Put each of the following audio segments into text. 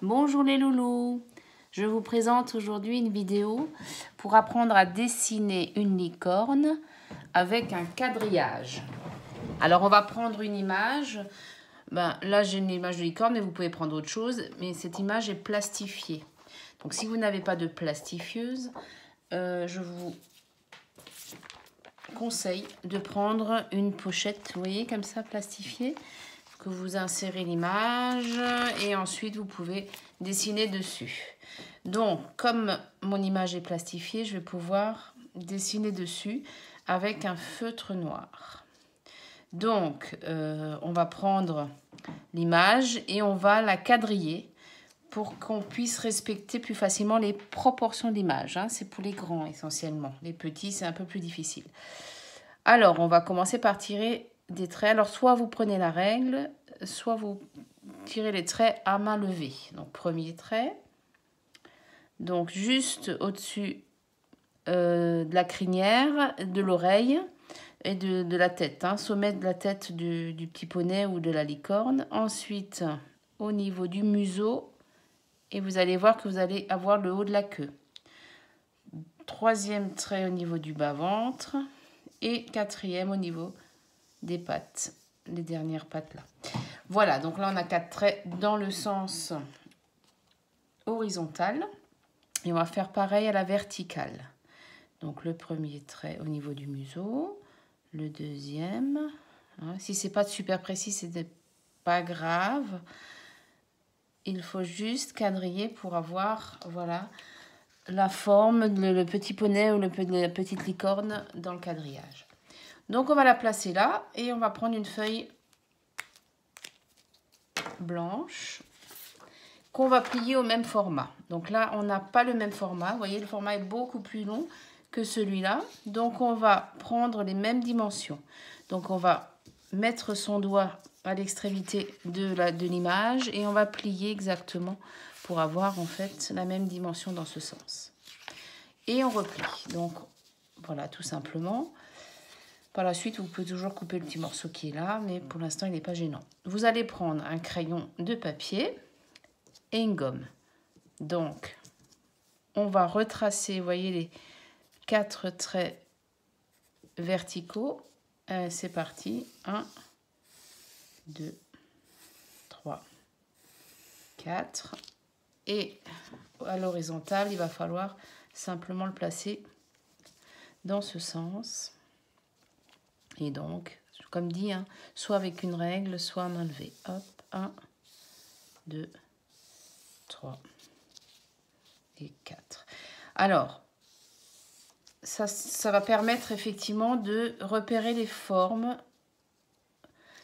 Bonjour les loulous, je vous présente aujourd'hui une vidéo pour apprendre à dessiner une licorne avec un quadrillage. Alors on va prendre une image, là j'ai une image de licorne mais vous pouvez prendre autre chose, mais cette image est plastifiée. Donc si vous n'avez pas de plastifieuse, je vous conseille de prendre une pochette, vous voyez comme ça plastifiée, que vous insérez l'image et ensuite vous pouvez dessiner dessus. Donc comme mon image est plastifiée, je vais pouvoir dessiner dessus avec un feutre noir. Donc on va prendre l'image et on va la quadriller pour qu'on puisse respecter plus facilement les proportions de l'image. C'est pour les grands essentiellement. Les petits, c'est un peu plus difficile. Alors, on va commencer par tirer des traits. Alors, soit vous prenez la règle, soit vous tirez les traits à main levée. Donc, premier trait. Donc, juste au-dessus de la crinière, de l'oreille et de la tête. Sommet de la tête du petit poney ou de la licorne. Ensuite, au niveau du museau. Et vous allez voir que vous allez avoir le haut de la queue. Troisième trait au niveau du bas-ventre. Et quatrième au niveau des pattes, les dernières pattes là. Voilà, donc là on a 4 traits dans le sens horizontal. Et on va faire pareil à la verticale. Donc le premier trait au niveau du museau, le deuxième. Si c'est pas super précis, c'est pas grave. Il faut juste quadriller pour avoir, voilà, la forme, le petit poney ou la petite licorne dans le quadrillage. Donc on va la placer là et on va prendre une feuille blanche qu'on va plier au même format. Donc là, on n'a pas le même format. Vous voyez, le format est beaucoup plus long que celui-là. Donc on va prendre les mêmes dimensions. Donc on va mettre son doigt à l'extrémité de l'image et on va plier exactement pour avoir en fait la même dimension dans ce sens. Et on replie. Donc voilà, tout simplement. Par la suite, vous pouvez toujours couper le petit morceau qui est là, mais pour l'instant, il n'est pas gênant. Vous allez prendre un crayon de papier et une gomme. Donc, on va retracer, vous voyez, les 4 traits verticaux. C'est parti. 1, 2, 3, 4. Et à l'horizontale, il va falloir simplement le placer dans ce sens. Et donc, comme dit, soit avec une règle, soit à main levée. Hop, 1, 2, 3 et 4. Alors, ça va permettre effectivement de repérer les formes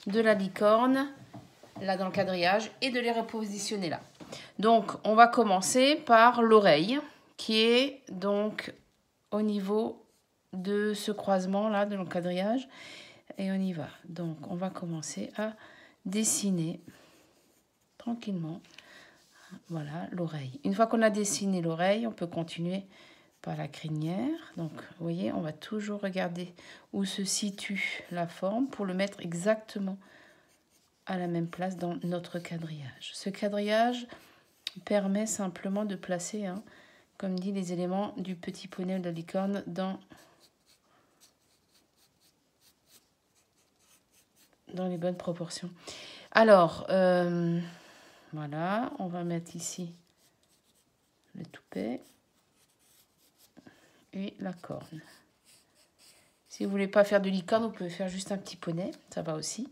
de la licorne, là dans le quadrillage, et de les repositionner là. Donc, on va commencer par l'oreille, qui est donc au niveau de ce croisement là, de l'encadrillage. Et on y va. Donc, on va commencer à dessiner tranquillement, voilà, l'oreille. Une fois qu'on a dessiné l'oreille, on peut continuer par la crinière. Donc, vous voyez, on va toujours regarder où se situe la forme pour le mettre exactement à la même place dans notre quadrillage. Ce quadrillage permet simplement de placer, comme dit, les éléments du petit poney de la licorne dans les bonnes proportions. Alors, voilà, on va mettre ici le toupet et la corne. Si vous voulez pas faire de licorne, vous pouvez faire juste un petit poney, ça va aussi.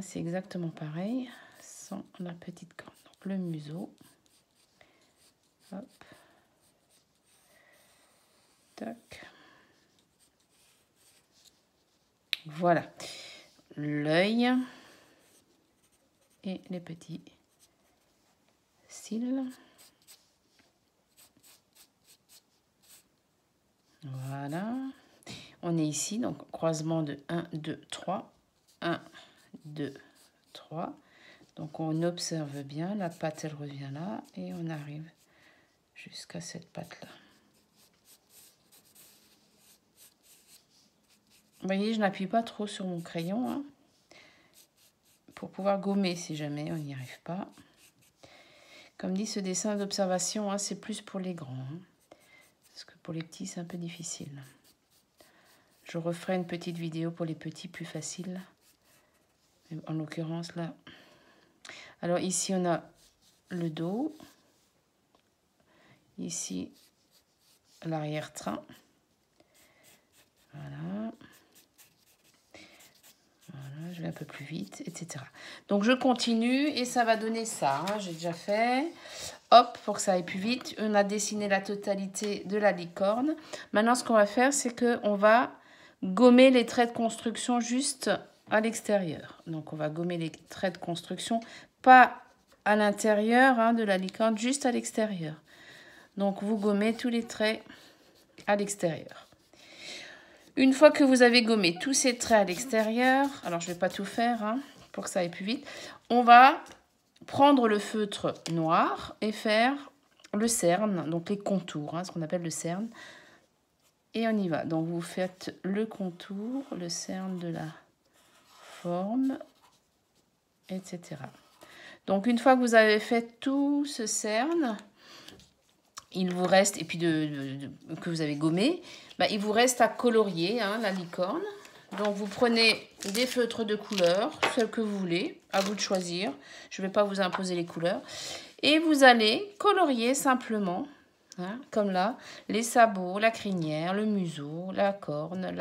C'est exactement pareil, sans la petite corne. Donc, le museau. Hop. Tac. Voilà. L'œil et les petits cils. Voilà. On est ici, donc croisement de 1, 2, 3. 1, 2, 3. Donc on observe bien, la patte elle revient là et on arrive jusqu'à cette patte là. Vous voyez, je n'appuie pas trop sur mon crayon pour pouvoir gommer si jamais on n'y arrive pas. Comme dit, ce dessin d'observation, hein, c'est plus pour les grands. Hein, parce que pour les petits, c'est un peu difficile. Je referai une petite vidéo pour les petits, plus facile. En l'occurrence, là. Alors, ici, on a le dos. Ici, l'arrière-train. Voilà. Voilà, je vais un peu plus vite, etc. Donc, je continue et ça va donner ça. Hein, j'ai déjà fait. Hop, pour que ça aille plus vite. On a dessiné la totalité de la licorne. Maintenant, ce qu'on va faire, c'est qu'on va gommer les traits de construction juste à l'extérieur. Donc, on va gommer les traits de construction, pas à l'intérieur hein, de la licorne, juste à l'extérieur. Donc, vous gommez tous les traits à l'extérieur. Une fois que vous avez gommé tous ces traits à l'extérieur, alors je ne vais pas tout faire hein, pour que ça aille plus vite, on va prendre le feutre noir et faire le cerne, donc les contours, hein, ce qu'on appelle le cerne. Et on y va. Donc, vous faites le contour, le cerne de la forme, etc. Donc, une fois que vous avez fait tout ce cerne, il vous reste, et puis que vous avez gommé, bah, il vous reste à colorier hein, la licorne. Donc, vous prenez des feutres de couleur, celles que vous voulez, à vous de choisir. Je ne vais pas vous imposer les couleurs. Et vous allez colorier simplement, hein, comme là, les sabots, la crinière, le museau, la corne,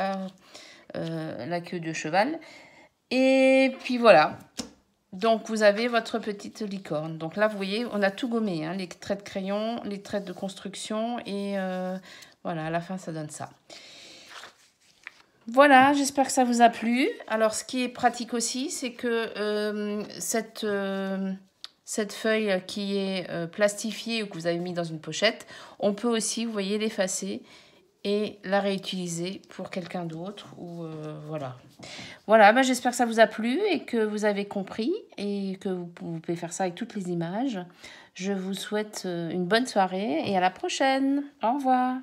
la queue de cheval. Et puis voilà. Donc, vous avez votre petite licorne. Donc là, vous voyez, on a tout gommé, hein, les traits de crayon, les traits de construction. Et voilà, à la fin, ça donne ça. Voilà, j'espère que ça vous a plu. Alors, ce qui est pratique aussi, c'est que cette feuille qui est plastifiée ou que vous avez mis dans une pochette, on peut aussi, vous voyez, l'effacer et la réutiliser pour quelqu'un d'autre. Ou voilà. Voilà, bah, j'espère que ça vous a plu et que vous avez compris et que vous pouvez faire ça avec toutes les images. Je vous souhaite une bonne soirée et à la prochaine. Au revoir.